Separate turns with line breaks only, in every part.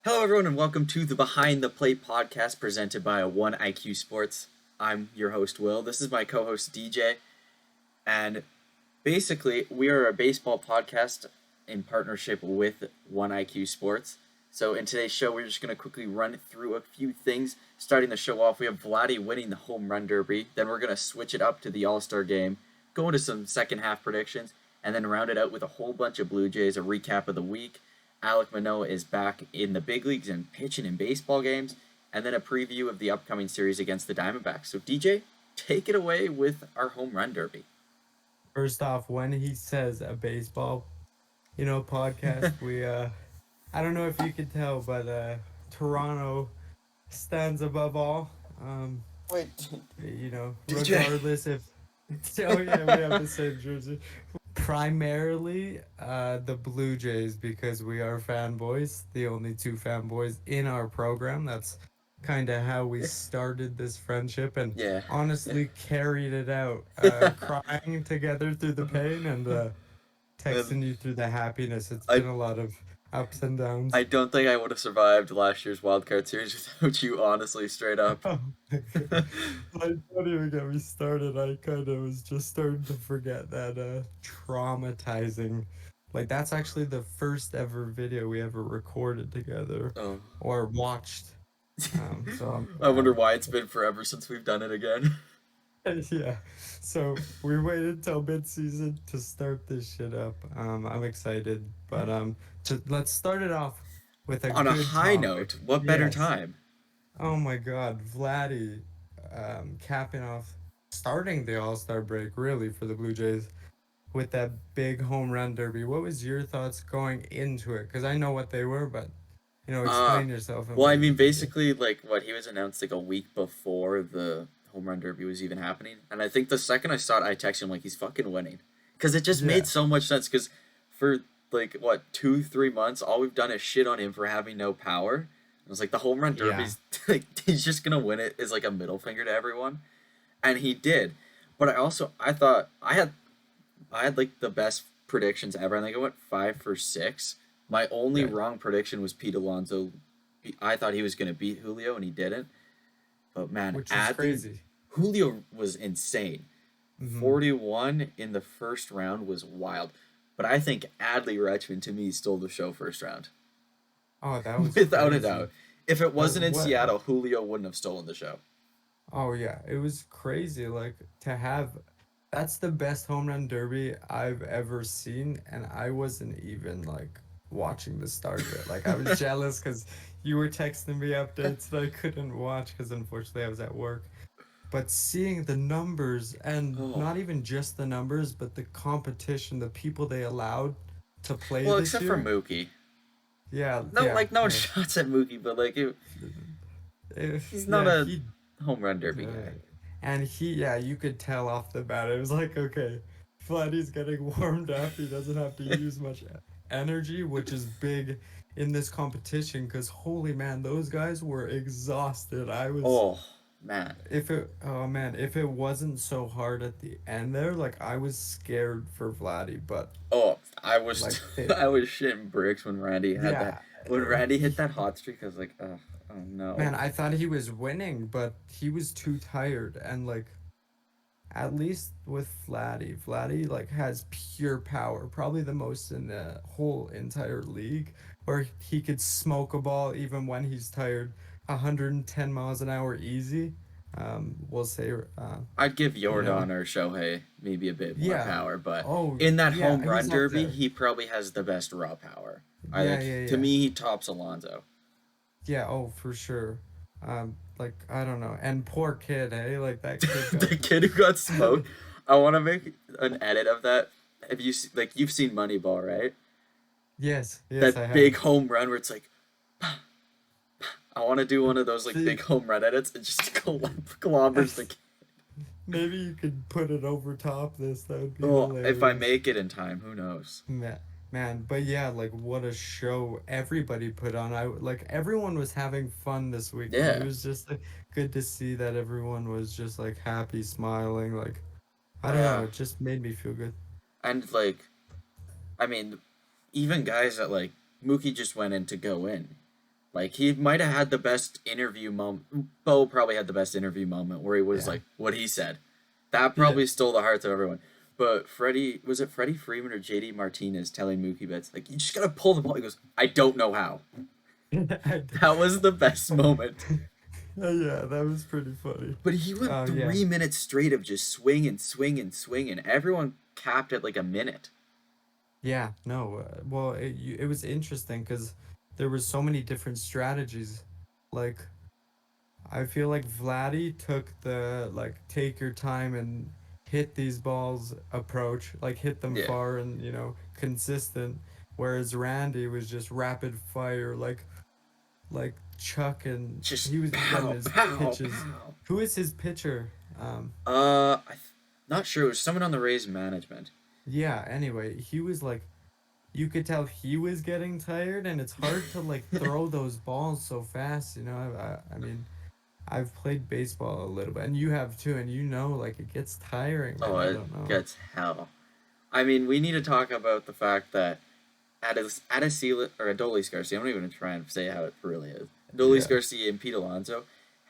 Hello, everyone, and welcome to the Behind the Plate podcast presented by 1IQ Sports. I'm your host, Will. This is my co host, DJ. And basically, we are a baseball podcast in partnership with 1IQ Sports. So, in today's show, we're just going to quickly run through a few things. Starting the show off, we have Vladdy winning the home run derby. Then, we're going to switch it up to the All Star game, go into some second half predictions, and then round it out with a whole bunch of Blue Jays, a recap of the week. Alek Manoah is back in the big leagues and pitching in baseball games, and then a preview of the upcoming series against the Diamondbacks. So, DJ, take it away with our home run derby.
First off, when he says a baseball, podcast, I don't know if you could tell, but Toronto stands above all.
Wait, DJ.
Regardless if, oh yeah, we have the same jersey. Primarily, the Blue Jays because we are fanboys, the only two fanboys in our program. That's kind of how we started this friendship and
Yeah.
honestly carried it out, crying together through the pain and texting you through the happiness. It's
I
been a lot of ups and
I
downs.
don't think I would have survived last year's wildcard series without you, honestly, straight up.
Oh my God. Like, don't even get me started. I kind of was just starting to forget that traumatizing. Like, that's actually the first ever video we ever recorded together
Oh.
or watched.
I wonder why it's been forever since we've done it again.
Yeah. So we waited till mid-season to start this shit up. I'm excited, but let's start it off with a
On a
good
high
topic.
note, what better
Yes.
time?
Oh my God, Vladdy, capping off, starting the All-Star break really for the Blue Jays with that big home run derby. What was your thoughts going into it? Because I know what they were, but
Uh,
explain yourself and
well,
what
I
you
mean,
think.
basically, like, what, he was announced, like, a week before the home run derby was even happening. And I think the second I saw it, I texted him, like, he's fucking winning. Because it just made
Yeah,
so much sense. Because for, like, what, 2, 3 months, all we've done is shit on him for having no power. I was like, the home run
yeah,
derby's, like, he's just gonna win it, is like a middle finger to everyone. And he did. But I thought, I had like the best predictions ever. I think I went 5 for 6. My only
yeah.
wrong prediction was Pete Alonso. I thought he was going to beat Julio, and he didn't. But man,
Which is
Adley,
crazy.
Julio was insane.
Hmm.
41 in the first round was wild. But I think Adley Rutschman to me stole the show first round,
Oh, that was
without a doubt.
crazy.
If it
Like
wasn't in
what?
Seattle, Julio wouldn't have stolen the show.
Oh yeah, it was crazy. Like to have that's the best home run derby I've ever seen, and I wasn't even like watching the start of it. Like I was jealous because you were texting me updates that I couldn't watch because unfortunately I was at work. But seeing the numbers and
Oh,
not even just the numbers, but the competition, the people they allowed to play
well,
this
except for
year.
Mookie.
Yeah,
No,
yeah,
like no
yeah.
shots at Mookie, but like he's not
Yeah,
a
he
home run derby
Uh,
guy.
and yeah, you could tell off the bat. It was like, okay, Vladdy's getting warmed up. He doesn't have to use much energy, which is big in this competition because holy man, those guys were exhausted.
Oh man.
Oh man, if it wasn't so hard at the end there, like I was scared for Vladdy, but
Oh, I was
like they,
I was shitting bricks when Randy had that.
yeah,
When Randy hit
he,
that hot streak, I was like, oh no.
man, I thought he was winning, but he was too tired and like at least with Vladdy like has pure power, probably the most in the whole entire league, where he could smoke a ball even when he's tired, 110 miles an hour easy. We'll say,
I'd give
you know,
Jordan or Shohei maybe a bit more
yeah.
power, but
Oh,
in that home
yeah,
run
he's up
derby,
there.
he probably has the best raw power. I
Yeah,
think
yeah,
to
yeah,
me he tops Alonso.
yeah. Oh, for sure. Like I don't know, and poor kid, hey, like that kid got.
The kid who got smoked. I want to make an edit of that. Have you like you've seen Moneyball, right?
Yes, yes, I
That big
have.
home run where it's like I want to do one of those like
See,
big home run edits and just clobbers the.
maybe you could put it over top this. That would be
Oh, if I
hilarious.
make it in time, who knows?
Man, but yeah, like what a show everybody put on. I like everyone was having fun this weekend. It
Yeah,
was just like, good to see that everyone was just like happy, smiling. Like I don't know,
yeah,
it just made me feel good.
and I mean, even guys that like Mookie just went in to go in. Like he might have had the best interview moment. Bo probably had the best interview moment where he was
Yeah.
like what he said. That
Yeah.
probably stole the hearts of everyone. But Freddie Freeman or JD Martinez telling Mookie Betts like you just gotta pull the ball. He goes, I don't know how. That was the best moment.
Yeah, that was pretty funny.
But he went
Oh yeah.
3 minutes straight of just swing and swing and swing, and everyone capped at like a minute.
Yeah, no. Well, it was interesting because there was so many different strategies. Like I feel like Vladdy took the like take your time and hit these balls approach, like hit them
Yeah,
far and consistent. Whereas Randy was just rapid fire, like Chuck, and
just
he was getting
pow,
his
pow,
pitches.
pow.
Who is his pitcher?
Not sure. It was someone on the Rays management.
Yeah. Anyway, he was like you could tell he was getting tired, and it's hard to like throw those balls so fast. I mean, I've played baseball a little bit, and you have too, and like it gets tiring, man.
Oh,
I
it
don't know.
gets hell. I mean, we need to talk about the fact that Adolis Garcia, I'm not even gonna try and say how it really is. Adolis
Yeah.
Garcia and Pete Alonso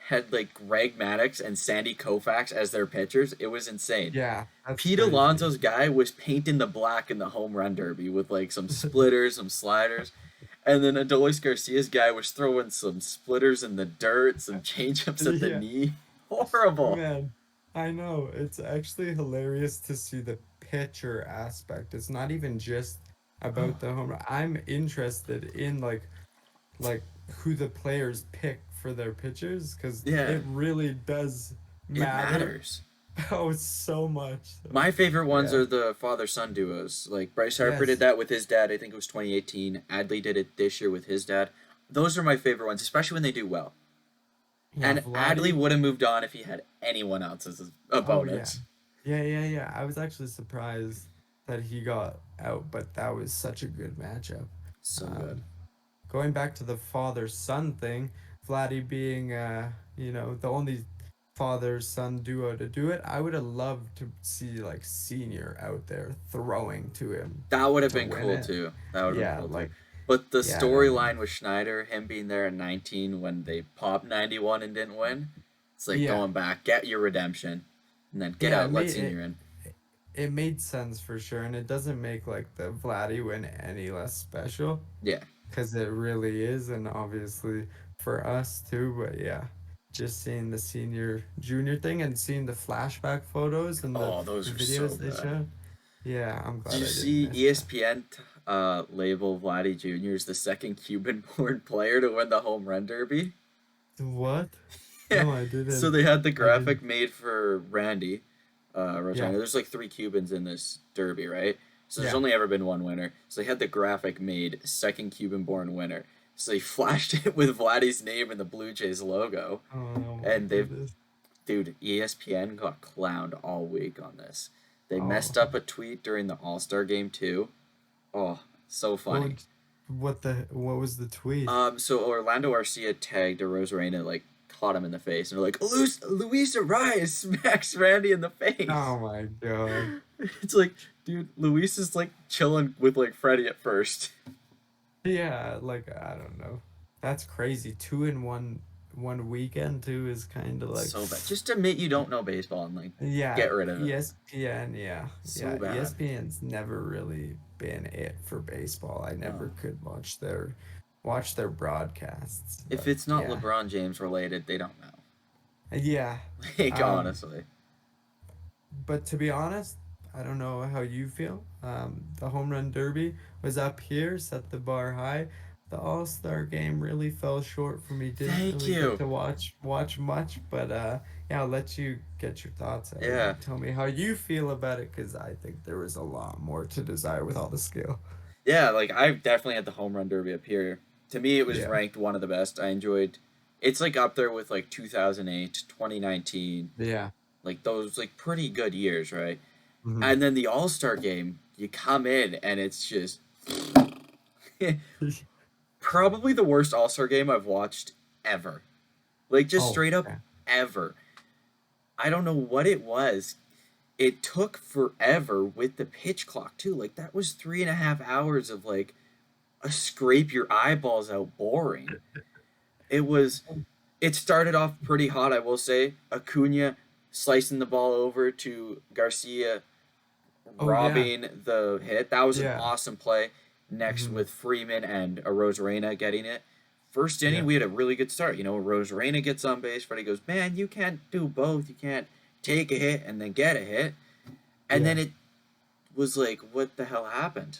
had like Greg Maddux and Sandy Koufax as their pitchers. It was insane.
Yeah, that's
Pete
crazy.
Alonso's guy was painting the black in the home run derby with like some splitters, some sliders. And then Adolis Garcia's guy was throwing some splitters in the dirt, some changeups at the
Yeah,
knee. Horrible.
man. I know. It's actually hilarious to see the pitcher aspect. It's not even just about the home run. I'm interested in like who the players pick for their pitchers because
Yeah,
it really does
it
matter.
matters.
Oh, so much. So,
My favorite ones
yeah.
are the father son duos. Like Bryce Harper did
Yes.
that with his dad. I think it was 2018. Adley did it this year with his dad. Those are my favorite ones, especially when they do well.
Yeah,
And Adley
Vladdy.
would have moved on if he had anyone else as his
Oh yeah.
opponent.
Yeah. I was actually surprised that he got out, but that was such a good matchup.
So good.
Um, Going back to the father-son thing, Vladdy being the only father-son duo to do it, I would have loved to see like Senior out there throwing to him
That would have
to
been
win
cool
it.
too. That would have been
Yeah,
cool too.
like
But the
yeah, man.
storyline with Schneider, him being there at 19 when they popped 91 and didn't win, it's like
Yeah.
going back, get your redemption, and then get
Yeah,
out, let Senior in.
it made sense for sure, and it doesn't make like the Vladdy win any less special
Yeah.
because it really is, and obviously for us too. But yeah, just seeing the senior junior thing and seeing the flashback photos and
Oh, those
the
are so
videos they
good.
showed. Yeah, I'm
Did
glad
you
I didn't
see
miss that.
ESPN label Vladdy Jr. as the second Cuban-born player to win the home run derby?
What?
Yeah.
No, I
So
didn't.
they had the
I didn't.
graphic made for Randy Rosario.
Yeah,
There's like three Cubans in this derby, right? So there's
yeah.
only ever been one winner. So they had the graphic made, second Cuban-born winner. So they flashed it with Vladdy's name and the Blue Jays logo,
Oh my
and
goodness.
dude, ESPN got clowned all week on this. They
Oh,
messed up a tweet during the All Star game too. Oh, so funny.
what? What was the tweet?
So Orlando Arcia tagged a Rosarena, like caught him in the face, and they're like, Luis Arias smacks Randy in the face.
Oh my god.
It's like, dude, Luis is like chilling with like Freddie at first.
Yeah, like I don't know. That's crazy. Two in one weekend too is kind of like
So bad. Just admit you don't know baseball and like
yeah,
get rid of it.
ESPN, yeah.
So
Yeah,
bad.
ESPN's never really been it for baseball. I never
No.
could watch their broadcasts,
If
but
it's not
yeah.
LeBron James related, they don't know.
Yeah.
Like
Um
honestly.
but to be honest, I don't know how you feel. The home run derby was up here, set the bar high. The All-Star game really fell short for me. Didn't
Thank
really get
you.
to watch much, but yeah, I'll let you get your thoughts out
Yeah.
and tell me how you feel about it because I think there was a lot more to desire with all the skill.
Yeah, like I definitely had the home run derby up here. To me, it was
Yeah.
ranked one of the best. I enjoyed. It's like up there with like 2008, 2019,
Yeah.
like those like pretty good years, right?
Hmm.
And then the All Star game, you come in and it's just probably the worst All Star game I've watched ever. Like just
Oh,
straight up
yeah.
ever. I don't know what it was. It took forever with the pitch clock too. Like that was 3.5 hours of like a scrape your eyeballs out boring. It was it started off pretty hot, I will say. Acuna slicing the ball over to Garcia,
Oh yeah,
robbing the hit. That was an
yeah,
awesome play. Next
hmm
with Freeman and a Rosarena getting it. First inning,
yeah,
we had a really good start. Rosarena gets on base. Freddie goes, "Man, you can't do both. You can't take a hit and then get a hit." And
yeah.
then it was like, what the hell happened?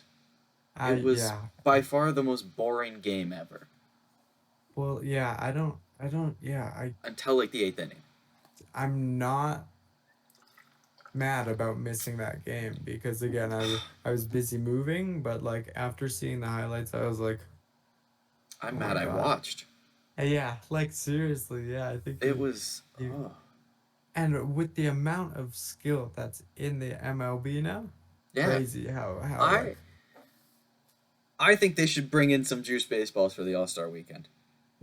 I
It was
yeah.
by far the most boring game ever
Well, yeah. I don't. Yeah.
until like the eighth inning.
I'm not mad about missing that game because again, I was busy moving, but like after seeing the highlights, I was like,
I'm
oh
mad
my
I
god.
watched.
Yeah. Like seriously. Yeah. I think
It was
you.
oh
And with the amount of skill that's in the MLB now,
yeah.
crazy how
I
like
I think they should bring in some juice baseballs for the All Star weekend.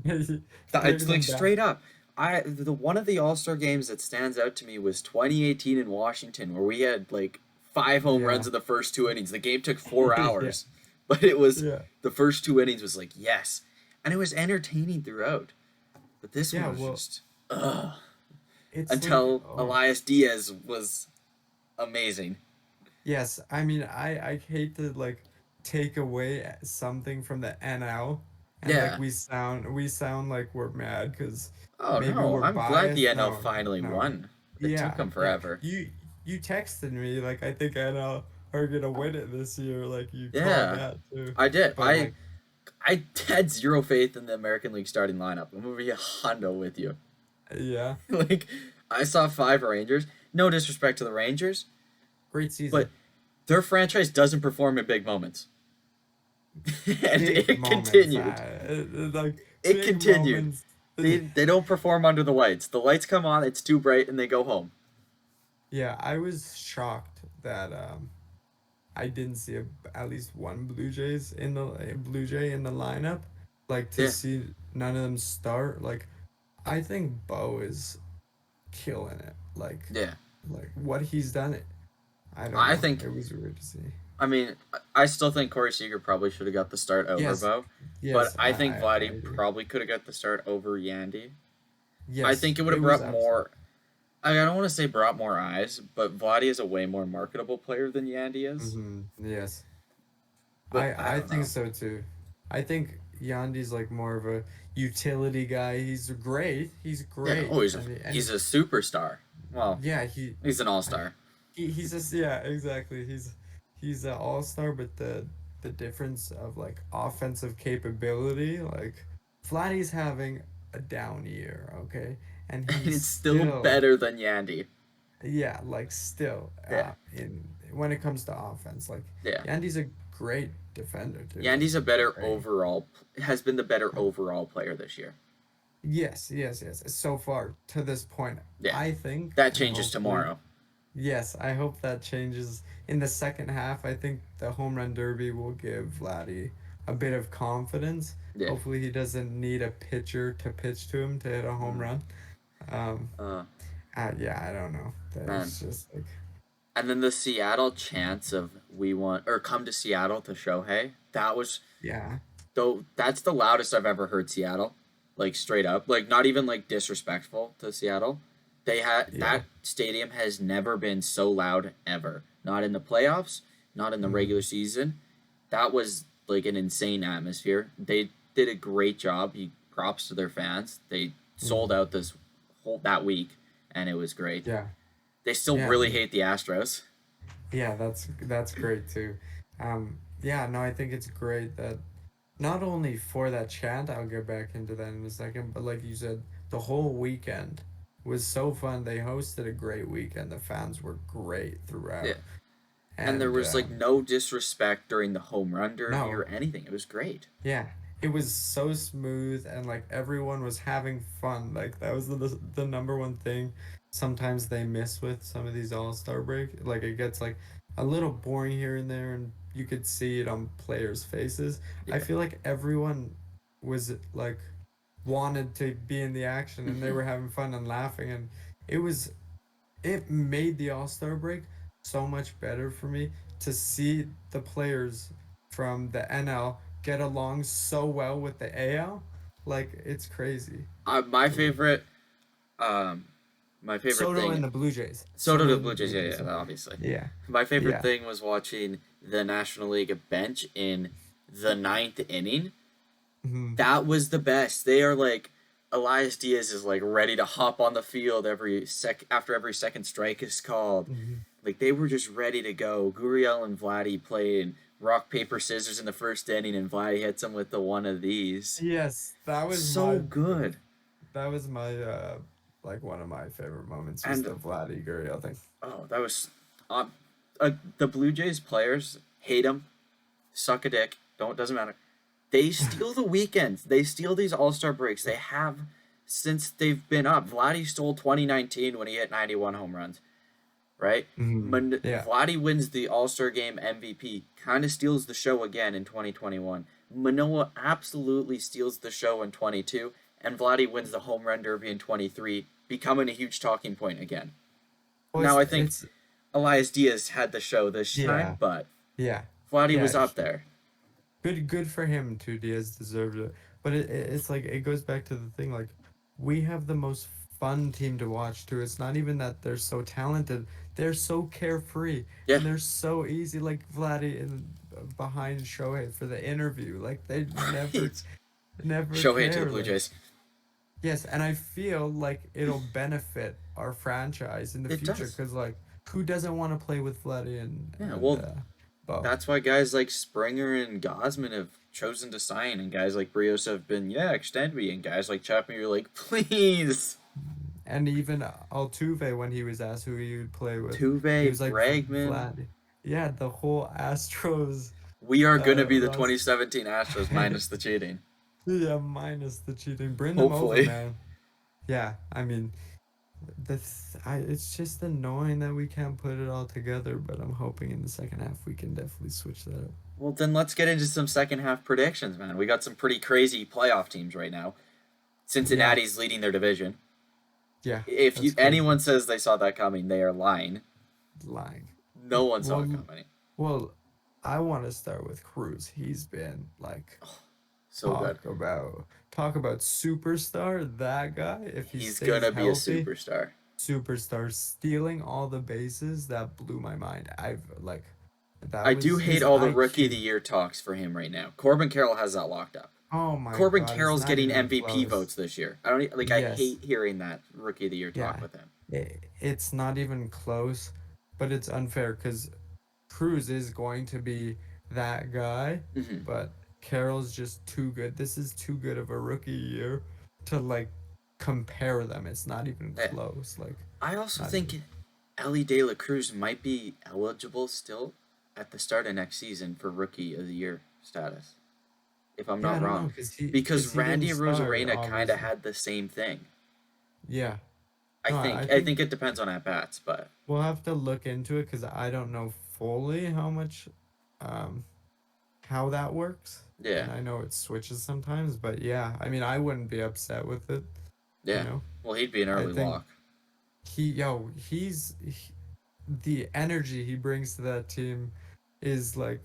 bring
It's like
them back.
straight up. The one of the All Star games that stands out to me was 2018 in Washington, where we had like five home runs
Yeah.
in the first two innings. The game took 4
Yeah.
hours, but it was
Yeah.
the first two innings was like yes, and it was entertaining throughout. But this one
Yeah.
was
Well,
just ugh.
it's like
Until
oh
Elias Diaz was amazing.
yes. I mean, I hate to like take away something from the NL, and like
Yeah.
we sound like we're mad because
Oh
maybe
no,
we're
I'm glad the
biased.
NL
No,
finally
no.
won. It took
Yeah.
them
Yeah.
forever.
You texted me like I think NL are gonna win it this year. Like you called
Yeah,
that too,
I did.
but like.
I had zero faith in the American League starting lineup. I'm gonna be a hundo with you.
Yeah,
Like I saw five Rangers. No disrespect to the Rangers,
great
but
season.
their franchise doesn't perform in big moments, and
Big
it
moments.
continued.
Like
It
big
continued.
moments.
They don't perform under the lights. The lights come on, it's too bright, and they go home.
Yeah, I was shocked that I didn't see at least one Blue Jay in the lineup. Like to
Yeah,
see none of them start. Like I think Bo is killing it.
yeah.
Like what he's done. I don't
I
know.
think.
It was weird to see.
I mean, I still think Corey Seager probably should have got the start over
Yes,
Bo, but
yes,
I think
I
Vladdy
agree.
probably could have got the start over Yandy. I
Yes,
think it would
it
have
was
brought
absolutely.
more. I don't want to say brought more eyes, but Vladdy is a way more marketable player than Yandy is.
Yes.
But I
I
don't
think
know.
so too. I think Yandy's like more of a utility guy. He's great. He's
Yeah.
great.
Oh,
And
he's a superstar. Well,
yeah,
he's an all star.
he's just yeah, exactly. He's an all-star, but the difference of like offensive capability, like Vladdy's having a down year, okay? And
And
he's
it's still
still
better than Yandy.
yeah, like still
Yeah.
in when it comes to offense, like
Yeah.
Yandy's a great defender too. Like
Yandy's a better
great.
overall. Has been the better overall player this year.
Yes, yes, yes. So far to this point,
Yeah.
I think,
That
and
changes
hopefully,
tomorrow.
yes, I hope that changes in the second half. I think the home run derby will give Vladdy a bit of confidence.
Yeah.
Hopefully, he doesn't need a pitcher to pitch to him to hit a home
Mm.
run. Um,
Uh,
yeah, I don't know. That
man.
is just like,
And then the Seattle chance of we want or come to Seattle to Shohei. That was
yeah,
though. That's the loudest I've ever heard Seattle. Like straight up, like not even like disrespectful to Seattle. They had
yeah,
that stadium has never been so loud ever. Not in the playoffs, not in the regular
mhm,
season. That was like an insane atmosphere. They did a great job. Props to their fans. They sold
mhm,
out this whole that week, and it was great.
yeah,
They still
yeah,
really hate the Astros.
yeah. That's great too. Yeah, no, I think it's great that not only for that chant, I'll get back into that in a second, but like you said, the whole weekend was so fun. They hosted a great weekend. The fans were great
Yeah.
throughout.
And there
And
was like no disrespect during the home run derby
no,
or anything. It was great.
yeah, it was so smooth and like everyone was having fun. Like that was the number one thing sometimes they miss with some of these all-star break. Like it gets like a little boring here and there and you could see it on players' faces. I
Yeah.
feel like everyone was like wanted to be in the action and they
Hmm.
were having fun and laughing and it was it made the All-Star break so much better for me to see the players from the NL get along so well with the AL. Like it's crazy.
My favorite, um, my favorite
Soto
thing.
and the Blue Jays.
So do
Soto
the
and the
Blue Jays.
Blue
Yeah,
Jays.
yeah, obviously.
Yeah.
My favorite
Yeah.
thing was watching the National League bench in the ninth inning.
Hmm.
That was the best. They are like Elias Diaz is like ready to hop on the field after every second strike is called.
Hmm.
Like they were just ready to go. Guriel and Vladdy played rock paper scissors in the first inning, and Vladdy hits him with the one of these.
Yes,
So good.
that was my like one of my favorite moments was
And
the Vladdy Gurriel thing.
oh, that was uh, the Blue Jays players hate him, suck a dick. Don't doesn't matter. They steal the weekends. They steal these All Star breaks. They have since they've been up. Vladdy stole 2019 when he hit 91 home runs. Right?
Hmm. Yeah.
Vladdy wins the All Star Game MVP. Kind of steals the show again in 2021. Manoah absolutely steals the show in 22, and Vladdy wins the Home Run Derby in 23, becoming a huge talking point again.
Well,
Now I think
it's
Elias Diaz had the show this time,
yeah.
but
Yeah.
Vladdy
Yeah.
was up there.
Good for him too. Diaz deserved it. But it's like it goes back to the thing like we have the most fun team to watch too. It's not even that they're so talented. They're so carefree
Yeah,
and they're so easy like Vladdy in behind Shohei for the interview. Like they never
Shohei to the
care
Blue
like
Jays.
yes, and I feel like it'll benefit our franchise in the
It
future
does.
cuz like who doesn't want to play with Vladdy
Yeah,
and
well,
Bo?
that's why guys like Springer and Gosman have chosen to sign, and guys like Brios have been, yeah, extend me, and guys like Chapman, you're like, please.
And even Altuve, when he was asked who he would play with, he
Tuve,
was like
Bregman.
Vlad. Yeah, the whole Astros
We are going to be the
roster.
2017 Astros minus the cheating.
Yeah, minus the cheating. Bring them over,
Hopefully.
man. Yeah, I mean, it's just annoying that we can't put it all together. But I'm hoping in the second half we can definitely switch that up.
Well, then let's get into some second half predictions, man. We got some pretty crazy playoff teams right now.
Yeah,
Cincinnati's leading their division.
yeah,
If
that's
you
crazy.
anyone says they saw that coming, they are lying.
Lying.
No one saw it
Well,
coming.
well, I want to start with Cruz. He's been like
So good.
talk about superstar. That guy, if he
He's
stays
gonna be a
healthy,
superstar.
superstar stealing all the bases. That blew my mind. I've like that
I do
was
hate
his
all the rookie of the
IQ.
year talks for him right now. Corbin Carroll has that locked up.
Oh my
Corbin
God, it's
Carroll's
not
getting
even
MVP
close.
votes this year. I don't like. I
Yes,
hate hearing that rookie of the year talk
yeah,
with him.
it's not even close, but it's unfair because Cruz is going to be that guy,
Hmm.
but Carroll's just too good. This is too good of a rookie year to like compare them. It's not even
Yeah.
close. Like
I also
not even.
think Ellie De La Cruz might be eligible still at the start of next season for rookie of the year status, if I'm
Yeah, I
not
don't know
wrong.
because
Because
he didn't
Randy
start
Rosarena kind of
obviously.
had the same thing.
Yeah.
I
No, I
think. I
think
think it depends on at bats, but
we'll have to look into it because I don't know fully how much, um, how that works.
yeah,
And I know it switches sometimes, but yeah, I mean, I wouldn't be upset with it, you
yeah.
know.
Well, he'd be an
I
early
think
lock.
the energy he brings to that team is like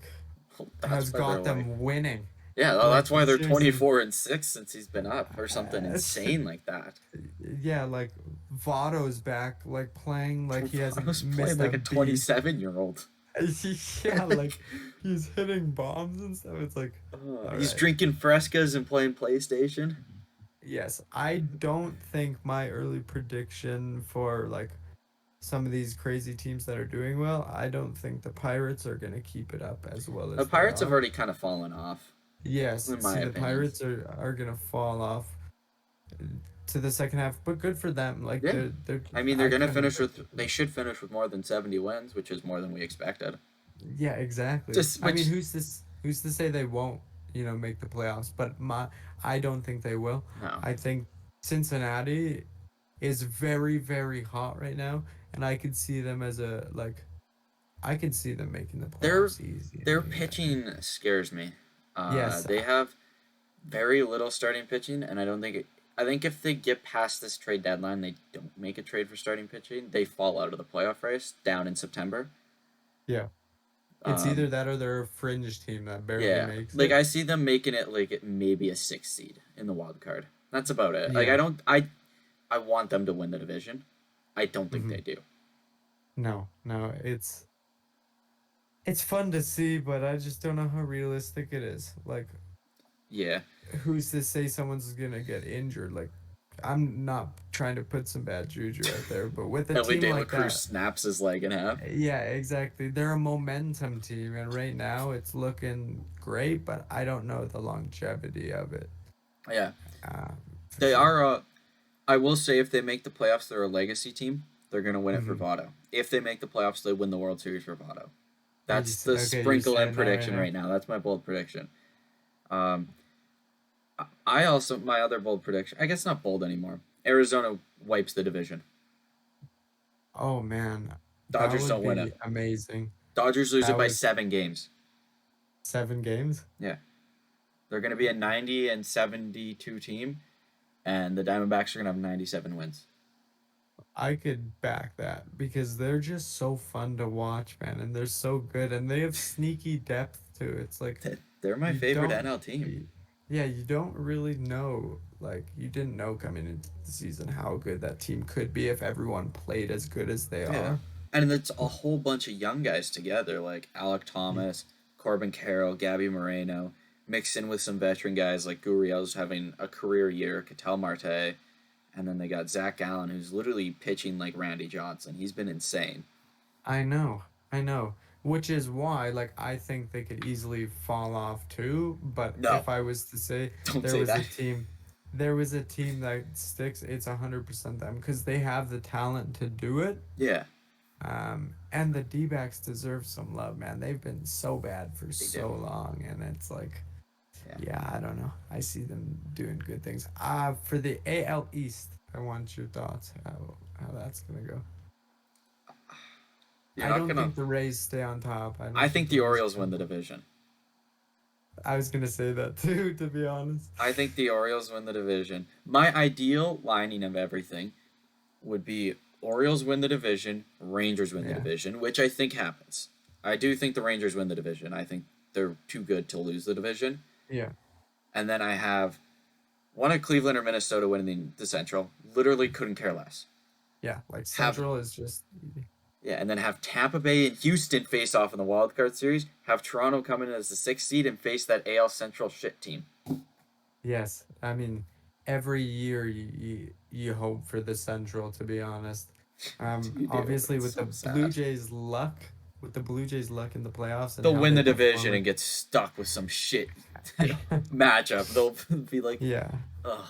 That's
has
why they're
got
like,
them winning.
yeah. Well,
Like
that's why they're
seriously,
24-6 since he's been up, or something
uh,
insane like that.
yeah, like Votto's back, like playing like he
I
hasn't
was playing
missed
like
a
a
beat.
27-year-old.
Yeah, like he's hitting bombs and stuff. It's like, all
He's
right.
drinking frescas and playing PlayStation.
Yes, I don't think my early prediction for like some of these crazy teams that are doing well, I don't think the Pirates are gonna keep it up as well
The
as they
Pirates have
are.
already kind of fallen off,
Yes,
in my
see, the
opinion.
Pirates are gonna fall off to the second half, but good for them. Like
Yeah,
they're
I mean they're
I
gonna
couldn't
finish
wait
with. They should finish with more than 70 wins, which is more than we expected.
yeah, exactly.
Just
I mean,
which
who's to say they won't, make the playoffs? But I don't think they will.
no,
I think Cincinnati is very, very hot right now, and I could see them as a like I could see them making the
their
playoffs easy
their
in the American.
pitching scares me.
Yes,
They have very little starting pitching, and I don't think it. I think if they get past this trade deadline, they don't make a trade for starting pitching, they fall out of the playoff race down in September.
yeah, It's either
Um,
that or they're a fringe team that barely
yeah,
makes
like
it.
I see them making it like maybe a 6th seed in the wild card. That's about it. Like I
Yeah.
don't, I want them to win the division. I don't think
Hmm.
they do.
No, no, it's fun to see, but I just don't know how realistic it is. Like,
Yeah,
who's to say someone's gonna get injured? Like, I'm not trying to put some bad juju out there, but with a
Ellie
team
De La
like
Cruz
that,
snaps his leg in half.
yeah, exactly. They're a momentum team, and right now it's looking great, but I don't know the longevity of it.
Yeah,
Uh, for
they
sure.
are. I will say if they make the playoffs, they're a legacy team. They're gonna win it for
Hmm.
Votto. If they make the playoffs, they win the World Series for Votto. That's the
Okay, you're
sprinkle in
saying that right
prediction
now.
right now. That's my bold prediction. Um, I also my other bold prediction. I guess not bold anymore. Arizona wipes the division.
Oh man, that
Dodgers
would
don't win it.
be amazing.
Dodgers lose
That
it by
would
7 games.
7 games.
Yeah, they're gonna be a 90-72 team, and the Diamondbacks are gonna have 97 wins.
I could back that because they're just so fun to watch, man, and they're so good, and they have sneaky depth too. It's like
They're my
you
favorite
don't,
NL team.
yeah, you don't really know, like you didn't know coming into the season how good that team could be if everyone played as good as they
Yeah,
are.
and it's a whole bunch of young guys together, like Alec
Y-
Thomas, Corbin Carroll, Gabby Moreno, mixed in with some veteran guys like Gurriel's having a career year, Ketel Marte, and then they got Zach Allen, who's literally pitching like Randy Johnson. He's been insane.
I know, which is why, like, I think they could easily fall off too. But
No,
if I was to say
don't
there
say
was a
that.
team, there was a team that sticks, it's 100% them because they have the talent to do it.
Yeah,
And the D-backs deserve some love, man. They've been so bad for
they do.
so long, and it's like,
Yeah,
yeah, I don't know. I see them doing good things. For the AL East, I want your thoughts how that's gonna go.
you're
I
not
don't
gonna.
think the Rays stay on top. I
I
don't think
think
the
the
Rays
Orioles
stay
win
on
the
top.
division.
I was gonna say that too, to be honest.
I think the Orioles win the division. My ideal lining of everything would be Orioles win the division, Rangers win the
Yeah,
division, which I think happens. I do think the Rangers win the division. I think they're too good to lose the division.
yeah,
And then I have one of Cleveland or Minnesota winning the Central. Literally couldn't care less.
yeah. Like
Have
Central is just,
Yeah, and then have Tampa Bay and Houston face off in the wild card series. Have Toronto come in as the 6th seed and face that AL Central shit team.
yes. I mean, every year you hope for the Central, to be honest.
You do.
Obviously
It's
with the
so
Blue
sad.
Jays luck, in the playoffs and
They'll
how
win
they
the division
perform.
and get stuck with some shit matchup. They'll be like,
Yeah.
ugh.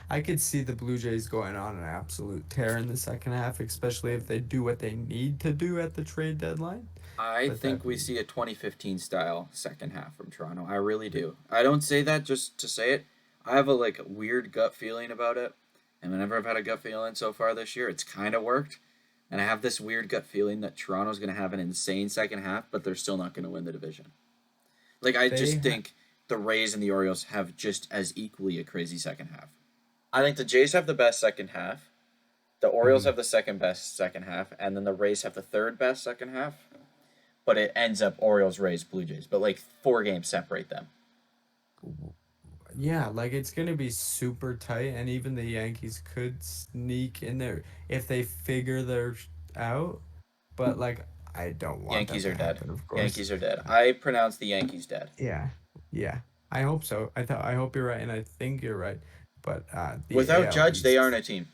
I could see the Blue Jays going on an absolute tear in the second half, especially if they do what they need to do at the trade deadline.
I
But that
think we see a 2015 style second half from Toronto. I really do. I don't say that just to say it. I have a like weird gut feeling about it. And whenever I've had a gut feeling so far this year, it's kind of worked. And I have this weird gut feeling that Toronto's going to have an insane second half, but they're still not going to win the division. Like I
they
just
ha-
think the Rays and the Orioles have just as equally a crazy second half. I think the Jays have the best second half. The Orioles
Mhm.
have the second best second half, and then the Rays have the third best second half. But it ends up Orioles, Rays, Blue Jays. But like 4 games separate them.
Yeah, like it's gonna be super tight, and even the Yankees could sneak in there if they figure their out. But like, I don't want that
Yankees
to
are dead.
happen, of course.
Yankees are dead. I pronounce the Yankees dead.
Yeah, yeah. I hope so. I hope you're right, and I think you're right. But the
Without
AL
Judge, they aren't
East,
a team.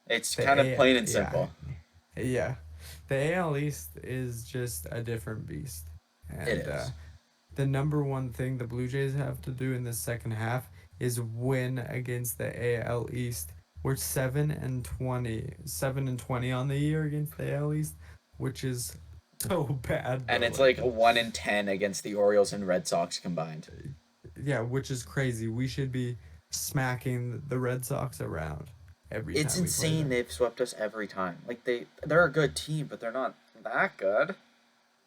It's
the
kind of
A,
plain and
yeah,
simple.
yeah, the AL East is just a different beast,
It
and
is.
the number one thing the Blue Jays have to do in the second half is win against the AL East. We're 7-20 on the year against the AL East, which is so bad
And
though.
it's like
Like,
1-10 against the Orioles and Red Sox combined.
yeah, which is crazy. We should be smacking the Red Sox around every
It's
time we play
insane
them.
they've swept us every time. Like they're a good team, but they're not that good.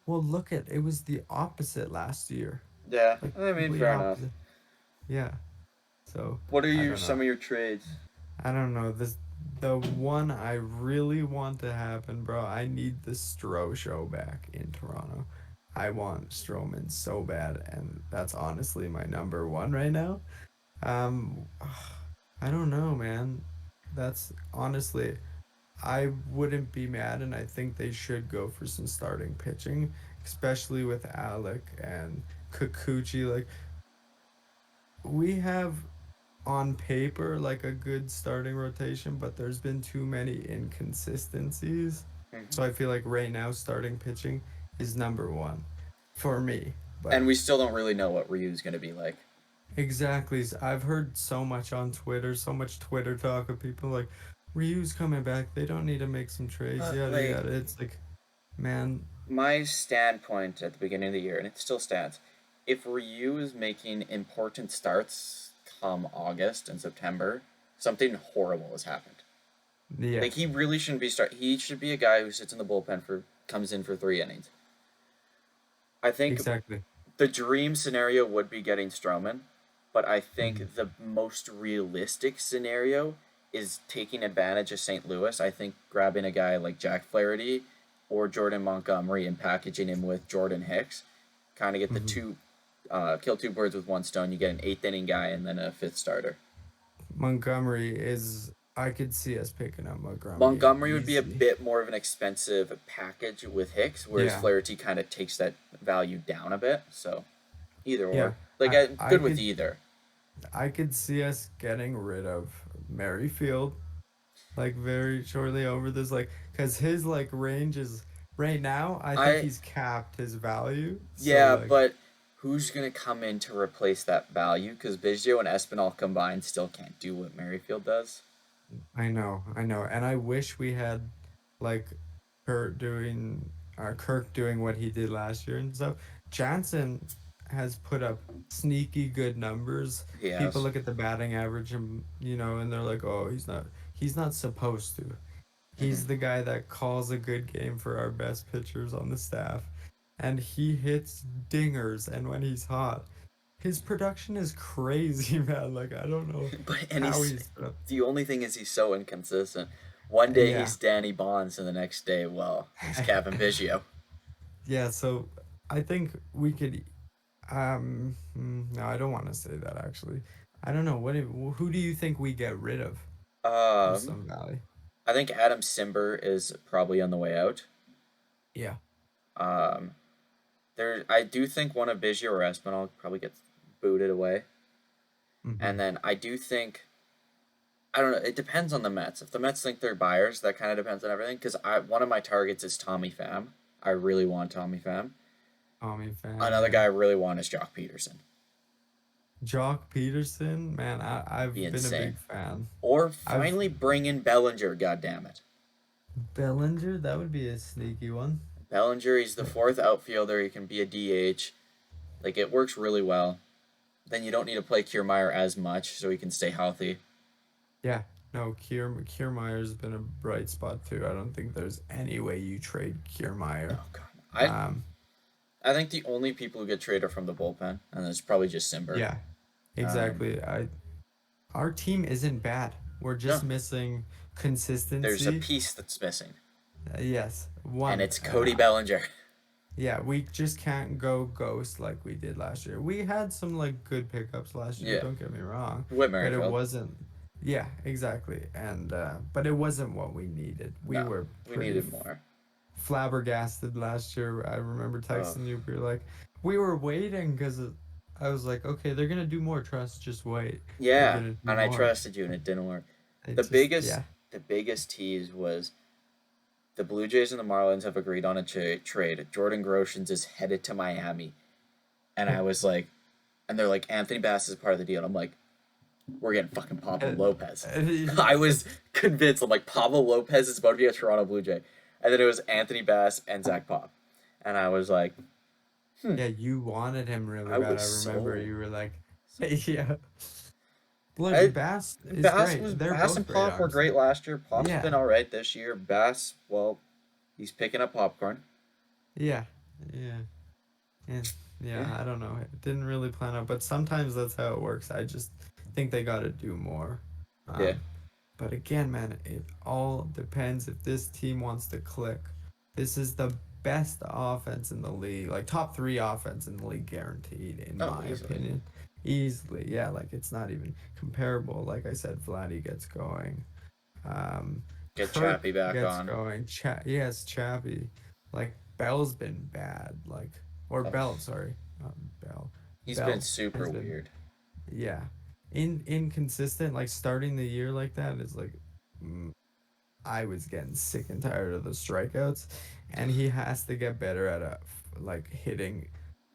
Well, look at it was the opposite last year.
Yeah,
Like
I mean
complete
fair enough.
opposite. Yeah. So
What are
I
your
don't know.
some of your trades?
I don't know. The one I really want to happen, bro. I need the Stro show back in Toronto. I want Strowman so bad, and that's honestly my number one right now. Um, I don't know, man. That's honestly, I wouldn't be mad, and I think they should go for some starting pitching, especially with Alec and Kikuchi. Like, we have on paper like a good starting rotation, but there's been too many inconsistencies.
Mhm.
So I feel like right now starting pitching is number one for me. But
And we still don't really know what Ryu's going to be like.
exactly, I've heard so much on Twitter, so much Twitter talk of people like Ryu's coming back. They don't need to make some trades, yada
Like,
yada. It's like, man,
my standpoint at the beginning of the year, and it still stands, if Ryu is making important starts come August and September, something horrible has happened.
yeah,
Like, he really shouldn't be start. He should be a guy who sits in the bullpen for comes in for 3 innings. I think
exactly.
the dream scenario would be getting Stroman, but I
Mhm.
think the most realistic scenario is taking advantage of St. Louis. I think grabbing a guy like Jack Flaherty or Jordan Montgomery and packaging him with Jordan Hicks, kind of get the
Mhm.
two, kill two birds with one stone. You get an eighth inning guy and then a fifth starter.
Montgomery is. I could see us picking up Montgomery
Montgomery would be a
easy.
bit more of an expensive package with Hicks, whereas
Yeah,
Flaherty kind of takes that value down a bit. So either
yeah.
or, like
I
I'm
I
good with
could
either.
I could see us getting rid of Merrifield like very shortly over this, like, because his like range is right now. I think
I
he's capped his value. So
Yeah,
like,
but who's gonna come in to replace that value? Because Biggio and Espinal combined still can't do what Merrifield does.
I know, and I wish we had like Kirk doing what he did last year and stuff. Jansen has put up sneaky good numbers.
He
People
has.
look at the batting average and and they're like, oh, he's not supposed to.
Mm-hmm.
He's the guy that calls a good game for our best pitchers on the staff, and he hits dingers. And when he's hot, his production is crazy, man. Like, I don't know
But and
how
he's
he's.
the only thing is he's so inconsistent. One day
Yeah.
he's Danny Bonds, and the next day, well, he's Kevin Biggio.
Yeah, so I think we could. No, I don't want to say that actually. I don't know. Who do you think we get rid of for
Um,
Sun Valley?
I think Adam Simber is probably on the way out.
Yeah.
Um, I do think one of Biggio or Espinal probably gets booted away, and
Mm-hmm.
then I do think I don't know. It depends on the Mets. If the Mets think they're buyers, that kind of depends on everything. Because I one of my targets is Tommy Pham. I really want Tommy Pham.
Tommy fan,
Another guy
yeah.
I really want is Jock Peterson.
Jock Peterson, man,
Be
I've been a
insane.
big fan.
Or
I've
finally bring in Bellinger. God damn it,
Bellinger, that would be a sneaky one.
Bellinger. He's the
Yeah.
fourth outfielder. He can be a DH. Like it works really well. Then you don't need to play Kiermaier as much, so he can stay healthy.
Yeah. No, Kiermaier's been a bright spot too. I don't think there's any way you trade Kiermaier.
Oh god,
Um,
I think the only people who get traded are from the bullpen, and it's probably just Simber.
yeah,
Um,
exactly. Our team isn't bad. We're
no,
just missing
there's a
consistency.
piece that's missing,
Yes,
and
one.
it's Cody Bellinger.
Yeah, we just can't go ghost like we did last year. We had some like good pickups last year,
Yeah,
don't get me wrong,
Whit
but it
Merrifield.
wasn't. Yeah, exactly. And but it wasn't what we needed. We
No,
were
we
pretty
needed more.
flabbergasted last year. I remember
Oh,
texting you. We were like, we were waiting because I was like, okay, they're gonna do more. Trust, just wait. They're
yeah,
gonna do
and I
more.
trusted you, and it didn't work.
It
The
just,
biggest,
yeah.
the biggest tease was the Blue Jays and the Marlins have agreed on a trade. Jordan Groshans is headed to Miami, and I was like, and they're like, Anthony Bass is part of the deal. And I'm like, we're getting fucking Pablo Lopez. I was convinced. I'm like, Pablo Lopez is about to be a Toronto Blue Jay, and then it was Anthony Bass and Zach Pop, and I was like,
Yeah, you wanted him really
I
bad.
was
I remember
sold.
you were like, yeah.
I
Look, Bass is great. They're
Bass
both
and
great
Pop were
arms.
great last year. Pop's been
Yeah,
all right this year. Bass, well, he's picking up popcorn.
yeah, yeah, and
Yeah,
yeah. I don't know. It didn't really plan out, but sometimes that's how it works. I just think they got to do more.
yeah.
Um, but again, man, it all depends if this team wants to click. This is the best offense in the league, like top three offense in the league, guaranteed, in
Oh,
my
easily.
opinion. Easily, yeah. Like it's not even comparable. Like I said, Vladdy gets going.
Get
Kirk
Chappie back
gets
on.
going. Yes, Chappie. Like Bell's been bad. Like or
Oh,
Bell, sorry, not Bell.
he's been
Bell
super
has been,
weird.
yeah, inconsistent. Like starting the year like that is like, mm, I was getting sick and tired of the strikeouts, and he has to get better at like hitting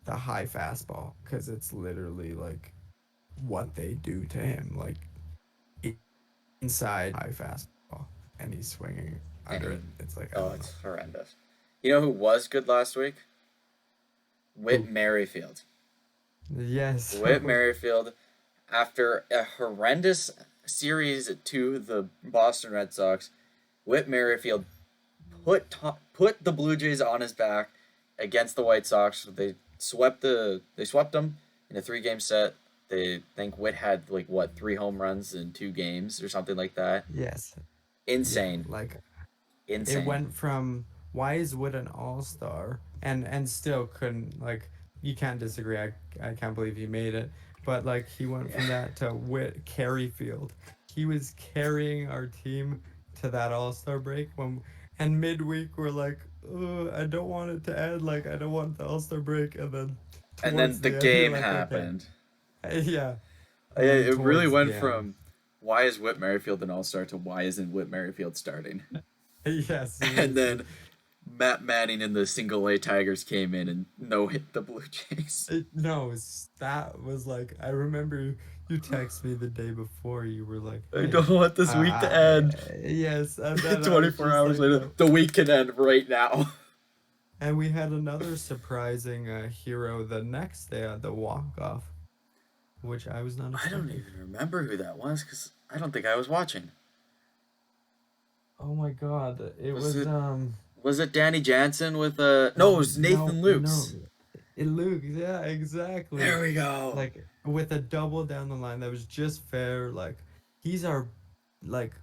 the high fastball because it's literally like what they do to him. Like inside high fastball, and he's swinging
And
under
he,
it. It's like I
oh,
don't know
it's horrendous. You know who was good last week? Whit
who.
Merrifield.
Yes.
Whit Merrifield, after a horrendous series to the Boston Red Sox, Whit Merrifield put the Blue Jays on his back against the White Sox. They swept them in a 3 game set. They think Whit had like what 3 home runs in 2 games or something like that.
Yes. Yeah.
Insane,
Like it
insane.
went from why is Wood an all-star and still couldn't, like, you can't disagree. I can't believe he made it. But like he went
Yeah.
from that to Whit Careyfield. He was carrying our team to that all-star break when and midweek we're like, I don't want it to end. Like I don't want the all-star break. And then
And then
towards
the
the end you're
game
like, okay.
happened.
Yeah. And then
It really
towards
went
the end.
from why is Whit Merrifield an all star to why isn't Whit Merrifield starting?
Yeah,
And
seriously.
then Matt Manning and the single A Tigers came in and no hit the Blue Jays.
No, that was like I remember you text me the day before. You were like,
I
"Hey,
don't want this week to end.
yes," and then I was
24
just
hours
like,
later,
"No."
the week can end right now.
And we had another surprising hero the next day at the walk off, which I was not
I don't
expecting.
even remember who that was because I don't think I was watching.
Oh my God! It
Was
was
it was it Danny Jansen with no, it was
no,
Nathan
no,
Lukes.
it Luke, yeah, exactly.
There we go.
Like with a double down the line that was just fair. Like he's our like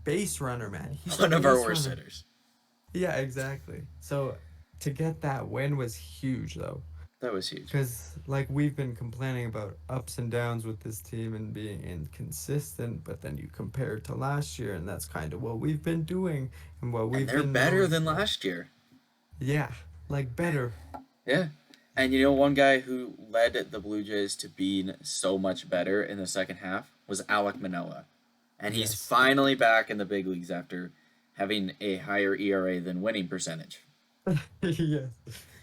base runner, man. He's our
One of our
base
worst
runner.
hitters.
Yeah, exactly. So to get that win was huge though.
That was huge.
Because like we've been complaining about ups and downs with this team and being inconsistent, but then you compare it to last year, and that's kind of what we've been doing and what
And
we've
they're
been
better
known
than
for.
last year.
Yeah, like better.
Yeah. And you know, one guy who led the Blue Jays to being so much better in the second half was Alek Manoah. And he's
Yes.
finally back in the big leagues after having a higher ERA than winning percentage.
Yes.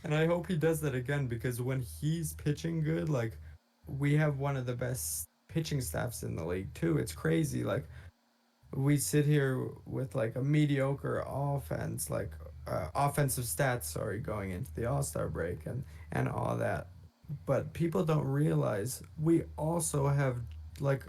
And I hope he does that again because when he's pitching good, like we have one of the best pitching staffs in the league too. It's crazy. Like we sit here with like a mediocre offense, like offensive stats, sorry, going into the All-Star break and all that. But people don't realize we also have like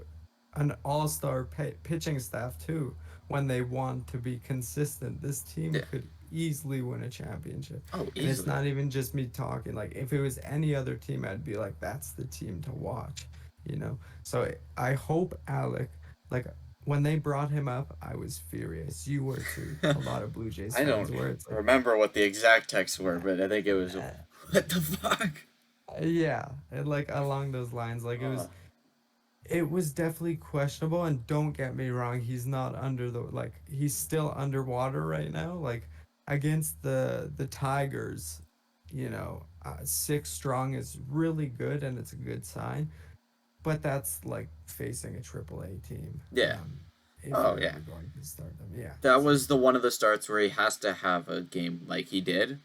an all-star pitching staff too. When they want to be consistent, this team
Yeah.
could easily win a championship.
Oh,
And it's
easily.
not even just me talking. Like if it was any other team, I'd be like, that's the team to watch, you know. So I hope Alec, like when they brought him up, I was furious. You were too. A lot of Blue Jays
I
fans
don't
were. It's like,
remember what the exact texts were, but I think it was,
uh,
what the fuck?
yeah, and like along those lines, like
Uh,
it was definitely questionable. And don't get me wrong, he's not under the, like he's still underwater right now. Like against the Tigers, you know, 6 strong is really good and it's a good sign. But that's like facing a AAA team.
yeah.
If
Oh,
you're
yeah.
ever going to start them, yeah.
That
So,
was the one of the starts where he has to have a game like he did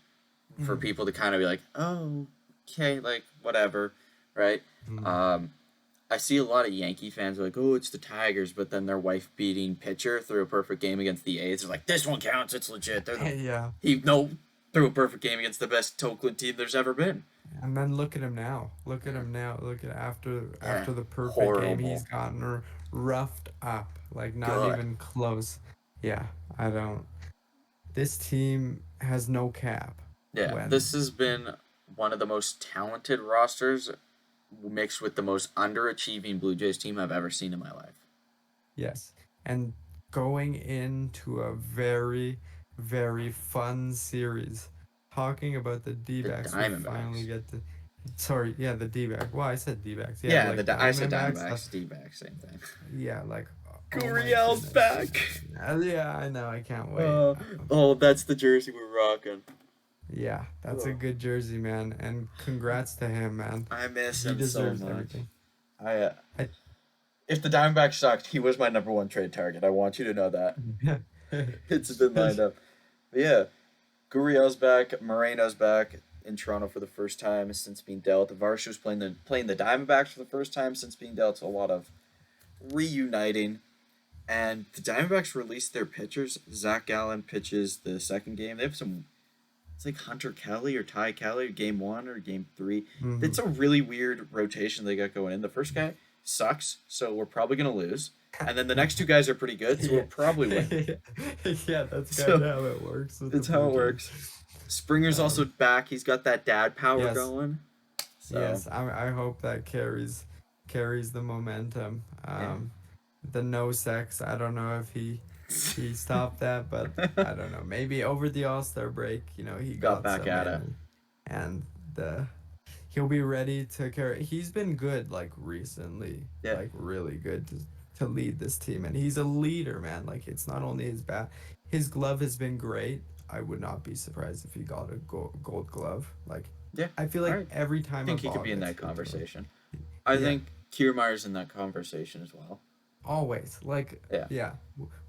for
mhm,
people to kind of be like, oh, okay, like whatever, right?
mhm.
Um, I see a lot of Yankee fans are like, oh, it's the Tigers, but then their wife beating pitcher threw a perfect game against the A's. They're like, this one counts. It's legit. They're the
Yeah.
he no threw a perfect game against the best Oakland team there's ever been.
And then look at him now. Look at
Yeah,
him now. Look at
yeah.
after the perfect game, he's
Horrible.
gotten roughed up. Like not
Good.
even close. Yeah, I don't. This team has no cap.
Yeah,
When
this has been one of the most talented rosters mixed with the most underachieving Blue Jays team I've ever seen in my life.
yes, and going into a very fun series. talking about the
The
D-backs, we finally
Diamondbacks.
get to. Sorry, yeah, the D-back. Well, I said D-backs. Yeah,
Yeah,
like
I said
Diamondbacks.
Diamondbacks, D-backs, same thing.
Yeah, like oh my
Gurriel's
goodness.
back.
Yeah, I know. I can't wait.
Uh, oh, that's the jersey we're rocking.
Yeah, that's a
Oh,
good jersey, man. And congrats to him, man.
I miss
He
him so
deserves
much.
everything.
I
I,
If the Diamondbacks sucked, he was my number one trade target. I want you to know that. It's been lined up. But yeah, Gurriel's back. Moreno's back in Toronto for the first time since being dealt. Varsho's playing the Diamondbacks for the first time since being dealt. A lot of reuniting. And the Diamondbacks released their pitchers. Zach Gallen pitches the second game. They have some. It's like Hunter Kelly or Ty Kelly, game one or game three. It's
Mhm.
a really weird rotation they got going in. The first guy sucks, so we're probably gonna lose. And then the next two guys are pretty good, so we'll
Yeah.
probably win.
Yeah, that's kind
So
of how it works with the
it's how
Blue
it
Jays.
works. Springer's also
Um,
back. He's got that dad power
yes,
going. So
yes. I hope that carries the momentum.
yeah.
The no sex. I don't know if he stopped that, but I don't know. Maybe over the All-Star break, he
Got
got
back
some
at it.
in, and the he'll be ready to carry. He's been good like recently,
Yeah.
like really good to lead this team, and he's a leader, man. Like it's not only his bat, his glove has been great. I would not be surprised if he got a gold glove. Like
Yeah.
I feel
All
like
right.
every
I
time a
think he could
ball
be in
gets
that
hit to him,
conversation. I
yeah,
think Kiermaier's in that conversation as well.
always like
Yeah.
yeah,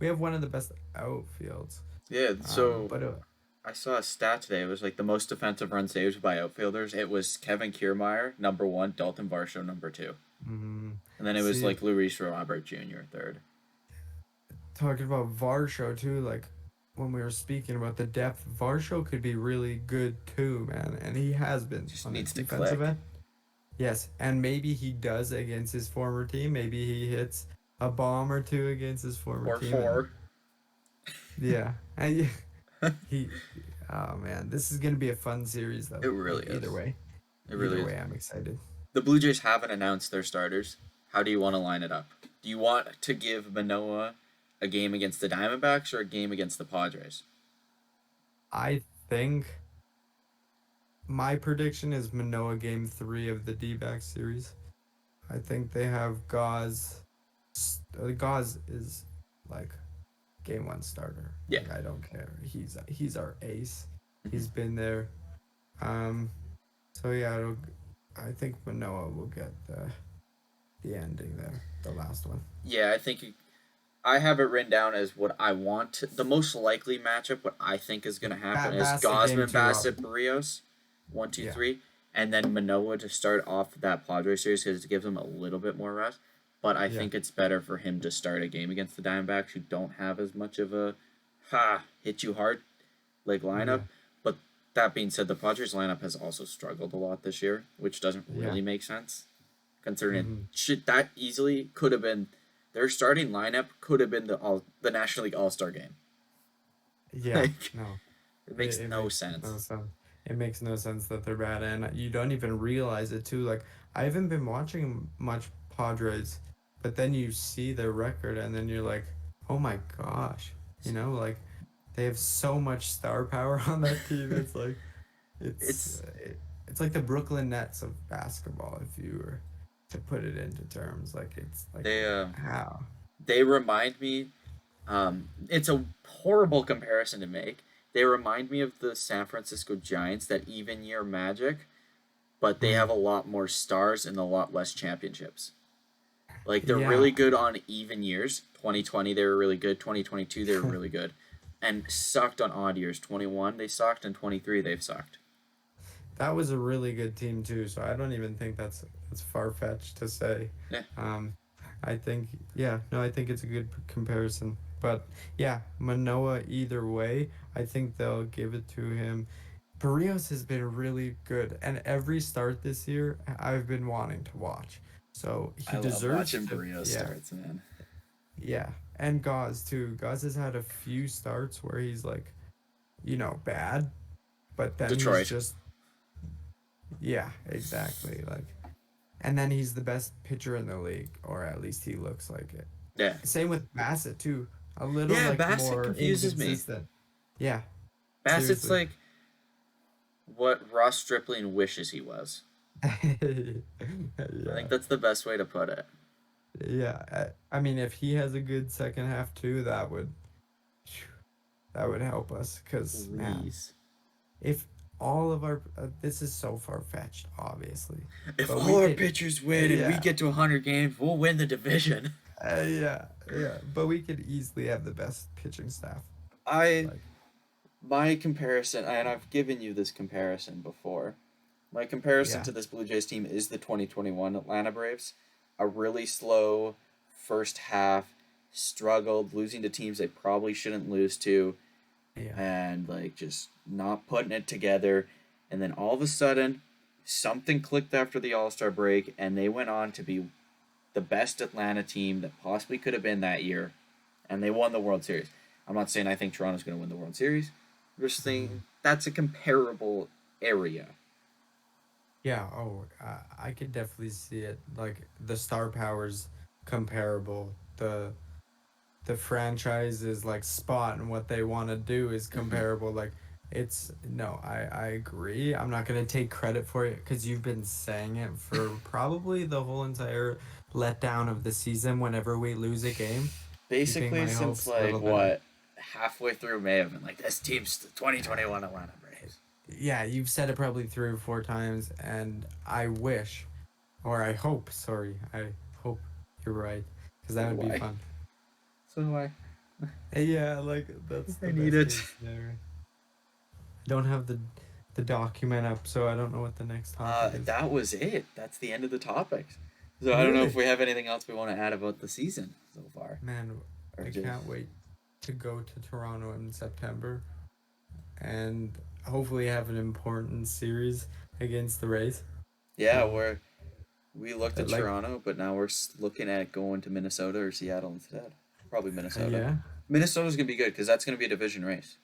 we have one of the best outfields.
Yeah. So
But
I saw a stat today. It was like the most defensive run saved by outfielders. It was Kevin Kiermaier, number one, Dalton Varsho, number two.
mm,
And then it was
see,
like Luis Robert Jr., third.
talking about Varsho too, like when we were speaking about the depth, Varsho could be really good too, man, and he has been
Just
on the
needs to
defensive
click.
end. Yes, and maybe he does against his former team. Maybe he hits a bomb or two against his former
Or
team, and
four.
yeah, and he. Oh man, this is gonna be a fun series though.
It really
Either
is.
way,
It really is.
I'm excited.
The Blue Jays haven't announced their starters. How do you want to line it up? Do you want to give Manoah a game against the Diamondbacks or a game against the Padres?
I think my prediction is Manoa game three of the D-back series. I think they have Gauze. Gauze is like game one starter.
Yeah.
Like I don't care. He's our ace.
Mhm.
He's been there. Um, so yeah, I think Manoa will get the ending there, the last one.
Yeah, I think I have it written down as what I want. The most likely matchup, what I think is going to happen, is
Bassett game
Gosman,
two up.
Bassett, Barrios, one, two,
Yeah,
three, and then Manoah to start off that Padres series because it gives him a little bit more rest. But I
yeah,
think it's better for him to start a game against the Diamondbacks, who don't have as much of a hit you hard like lineup.
yeah,
But that being said, the Padres lineup has also struggled a lot this year, which doesn't
yeah.
really make sense, considering it
Hmm.
should that easily could have been their starting lineup could have been the National League All Star game.
Yeah,
Like
no.
it makes
It
no
makes no
sense.
sense. It makes no sense that they're bad, and you don't even realize it too. Like I haven't been watching much Padres, but then you see their record, and then you're like, oh my gosh, like they have so much star power on that team. It's like it's
It's
it's like the Brooklyn Nets of basketball, if you were to put it into terms. Like it's like
they
how.
they remind me. It's a horrible comparison to make. They remind me of the San Francisco Giants, that even year magic, but they
Hmm.
have a lot more stars and a lot less championships. Like they're
Yeah.
really good on even years. 2020 they were really good. 2022 they were really good, and sucked on odd years. 21 they sucked, and 23 they've sucked.
That was a really good team too, so I don't even think that's far fetched to say.
Yeah,
Um, I think yeah, no, I think it's a good comparison. But yeah, Manoa either way, I think they'll give it to him. Barrios has been really good, and every start this year I've been wanting to watch. So he
I love
deserves
watching
to,
Barrios
yeah,
starts, man.
yeah. And Gauze too. Gauze has had a few starts where he's like, bad, but then he's
Detroit.
just yeah, exactly. Like, and then he's the best pitcher in the league, or at least he looks like it.
Yeah,
Same with Bassett too. A little
yeah.
like
Bassett
more
confuses me.
inconsistent. Yeah,
Bassett's
seriously.
like what Ross Stripling wishes he was. I think
Yeah.
that's the best way to put it.
Yeah. I mean, if he has a good second half too, that would help us. Cause man,
Please.
if all of our this is so far fetched, obviously,
If
but
all
we
our
could,
pitchers win and we
yeah,
get to 100 games, we'll win the division.
yeah, but we could easily have the best pitching staff.
I
Like,
my comparison, and I've given you this comparison before. My comparison
yeah,
to this Blue Jays team is the 2021 Atlanta Braves. A really slow first half, struggled, losing to teams they probably shouldn't lose to,
yeah,
and like just not putting it together. And then all of a sudden, something clicked after the All Star break, and they went on to be the best Atlanta team that possibly could have been that year, and they won the World Series. I'm not saying I think Toronto's going to win the World Series. I'm just
mhm.
saying that's a comparable area.
Yeah. Oh, I could definitely see it. Like the star powers comparable. The franchise's like spot and what they want to do is
Mm-hmm.
comparable. Like it's no, I agree. I'm not gonna take credit for it because you've been saying it for probably the whole entire letdown of the season. Whenever we lose a game, keeping
Basically,
my
since
hopes a
like
little bit.
what halfway through May, I've been like, this team's the 2021 Atlanta Braves.
Yeah, you've said it probably 3 or 4 times, and I wish, or I hope. Sorry, I hope you're right because
So
that would
do
be
I.
fun.
So do I.
Yeah, like that's
I
the
need
best
it.
case scenario. I don't have the document up, so I don't know what the next topic is.
That was it. That's the end of the topics. So I don't know if
Really?
we have anything else we want to add about the season so far,
Man,
or
I
just
can't wait to go to Toronto in September and hopefully have an important series against the Rays.
yeah,
Um,
we looked at
like,
Toronto, but now we're looking at going to Minnesota or Seattle instead. Probably Minnesota.
yeah,
Minnesota's gonna be good because that's gonna be a division race.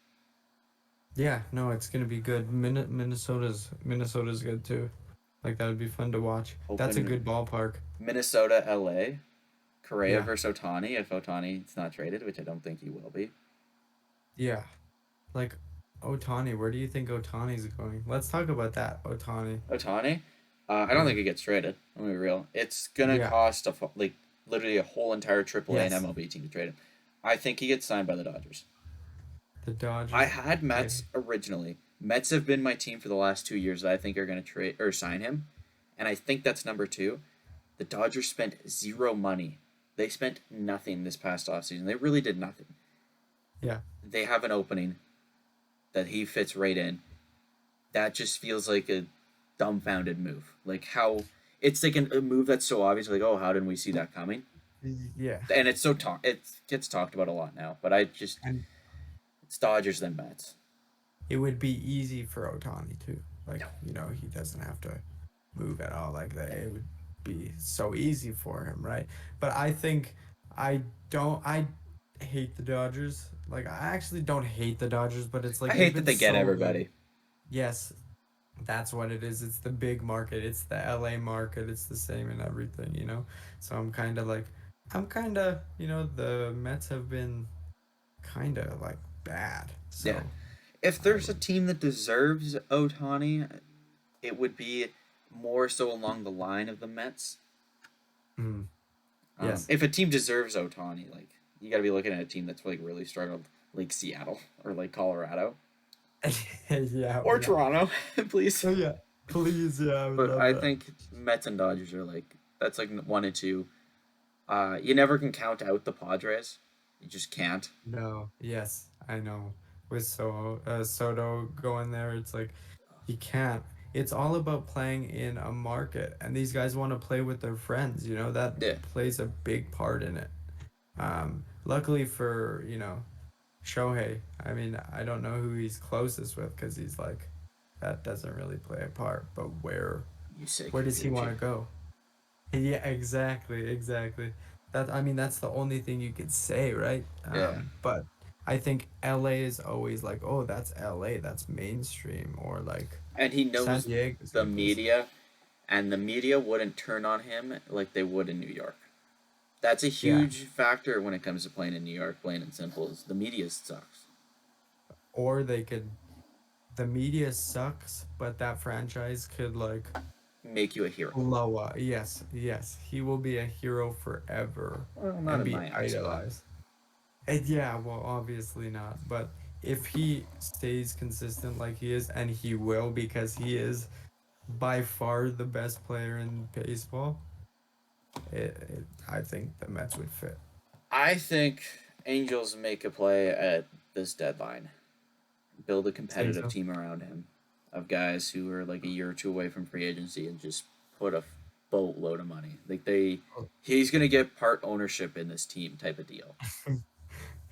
yeah, no, it's gonna be good. Minnesota's good too. Like that would be fun to watch. That's a
Hoping
good ballpark.
Minnesota, LA, Correa
Yeah,
versus Otani if Otani's not traded, which I don't think he will be.
yeah. Like Otani, where do you think Otani's going? Let's talk about that. Otani.
Otani, I don't
Yeah.
think he gets traded. I'm gonna be real. It's gonna
Yeah.
cost like literally a whole entire AAA and
Yes.
MLB team to trade him. I think he gets signed by the Dodgers.
The
I
Dodgers.
had
I
Mets originally. Mets have been my team for the last 2 years that I think are gonna trade or sign him, and I think that's number two. The Dodgers spent zero money. They spent nothing this past offseason. They really did nothing.
yeah.
They have an opening that he fits right in. That just feels like a dumbfounded move. Like how it's like a move that's so obvious. Like, oh, how didn't we see that coming?
Yeah.
And it's so it gets talked about a lot now. But I just
And
it's Dodgers then Mets.
it would be easy for Otani too.
No,
Like, he doesn't have to move at all. Like that
no,
it would be so easy for him, right? But I think I don't I hate the Dodgers. Like I actually don't hate the Dodgers, but it's
I
like they've
hate that
been
they get
so good.
everybody.
Yes, that's what it is. It's the big market. It's the LA market. It's the same in everything. So I'm kind of, the Mets have been kind of like bad.
Yeah,
So
if
I
there's a
would.
team that deserves Otani, it would be more so along the line of the Mets.
Mm, yes.
If a team deserves Otani, like you got to be looking at a team that's like really struggled, like Seattle or like Colorado
Yeah,
or
yeah.
Toronto, please.
Oh yeah. Please, yeah, I would
But
love
I
that.
think Mets and Dodgers are like that's like one and two. You never can count out the Padres. You just can't.
No, yes, I know. With Soto going there, it's like you can't. It's all about playing in a market, and these guys want to play with their friends. That
Yeah,
plays a big part in it. Luckily for Shohei, I mean, I don't know who he's closest with because he's like that doesn't really play a part. But
you say
where does he want
Kikuchi.
to go? Yeah, exactly, exactly. I mean, that's the only thing you could say, right?
Yeah,
But I think LA is always like, oh, that's LA, that's mainstream, or like
and he
San
knows
Diego is a
the
good place.
media, and the media wouldn't turn on him like they would in New York. That's a
Yeah,
huge factor when it comes to playing in New York. Plain and simple, is the media sucks.
or the media sucks, but that franchise could like
Make you a hero.
blow up. Yes, yes, he will be a hero forever
Well, not
and
in
be
my eyes, but
idolized. And yeah, well, obviously not. But if he stays consistent like he is, and he will because he is by far the best player in baseball, I think the Mets would fit.
I think Angels make a play at this deadline. Build a
Think
competitive
so?
team around him of guys who are like a year or two away from free agency and just put a boatload of money.
Oh,
He's gonna get part ownership in this team type of deal.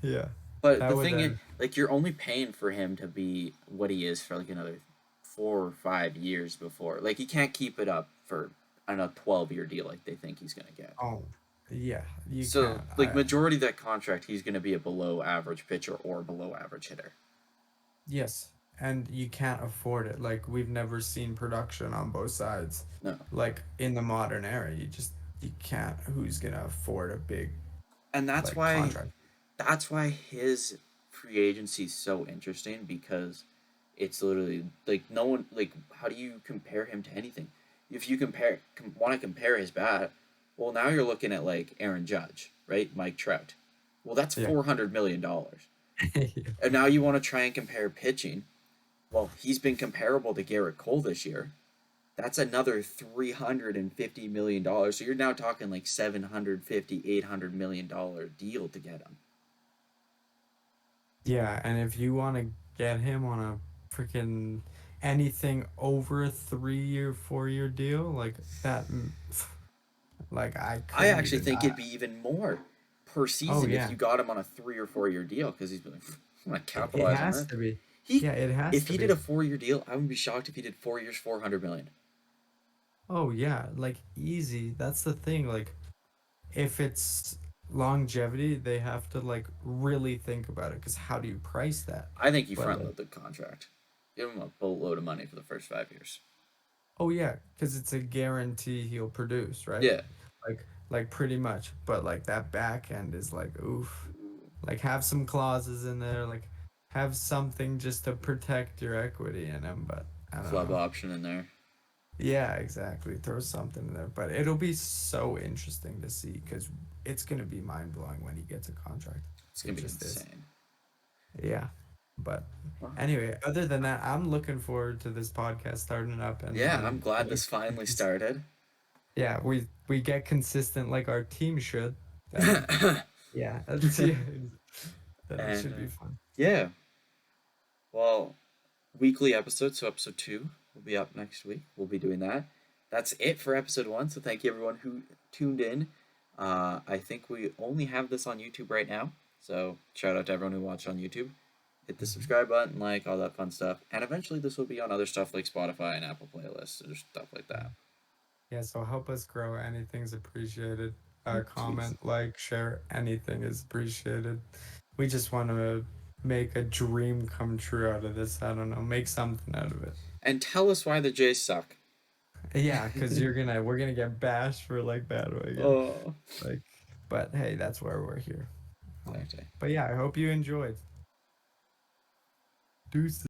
yeah,
But
that
the
would
thing is,
then.
like, you're only paying for him to be what he is for like another 4 or 5 years before. Like, he can't keep it up for on a 12-year deal like they think he's gonna get.
Oh, yeah, you
So,
can't.
like, majority of that contract, he's gonna be a below average pitcher or below average hitter.
Yes, and you can't afford it. Like we've never seen production on both sides.
No,
Like in the modern era, you can't. Who's gonna afford a big
and
like contract?
that's why his free agency is so interesting because it's literally like no one like how do you compare him to anything? If you want to compare his bat, well now you're looking at like Aaron Judge, right? Mike Trout. Well, that's
Yeah.
$400 million. And now you want to try and compare pitching. Well, he's been comparable to Garrett Cole this year. That's another $350 million. So you're now talking like 750, $800 million deal to get him.
Yeah, and if you want to get him on a freaking anything over a 3 year, 4 year deal, like that, like I
I
couldn't
actually
even.
think it'd be even more per
Oh
season if
yeah,
you got him on a 3 or 4 year deal because he's been like, I'm gonna
it
capitalize on
has
this.
to be.
He
Yeah, it has
if
to
he did a
be.
4 year deal, I would be shocked if he did 4 years, 400 million.
Oh yeah, like easy. That's the thing. Like if it's longevity, they have to like really think about it because how do you price that?
I think you
But
front
like,
load the contract. Give him a boatload of money for the first 5 years.
oh yeah, because it's a guarantee he'll produce, right?
Yeah,
Like pretty much. But like that back end is like oof. Like have some clauses in there, like have something just to protect your equity in him. But I don't
club
know.
option in there.
Yeah, exactly. Throw something in there. But it'll be so interesting to see because it's gonna be mind blowing when he gets a contract.
It's
It
gonna be
just is.
insane.
Yeah. But
Well,
anyway, other than that, I'm looking forward to this podcast starting up
yeah, I'm
and
glad
getting
this finally
cons-
started.
yeah, we get consistent like our team should, then yeah, yeah, then it
and
should be fun.
yeah, well, weekly episodes. So episode 2 will be up next week. We'll be doing that. That's it for episode 1. So thank you everyone who tuned in. I think we only have this on YouTube right now. So shout out to everyone who watched on YouTube. Hit the
Mhm.
subscribe button, like all that fun stuff, and eventually this will be on other stuff like Spotify and Apple playlists or stuff like
Yeah.
that.
Yeah, so help us grow. Anything's appreciated.
Jeez.
Comment, like, share, anything is appreciated. We just want to make a dream come true out of this. I don't know, make something out of it.
And tell us why the Jays suck.
Yeah, because we're gonna get bashed for like bandwagon.
Oh,
Like, but hey, that's why we're here.
exactly.
But yeah, I hope you enjoyed. Deuces.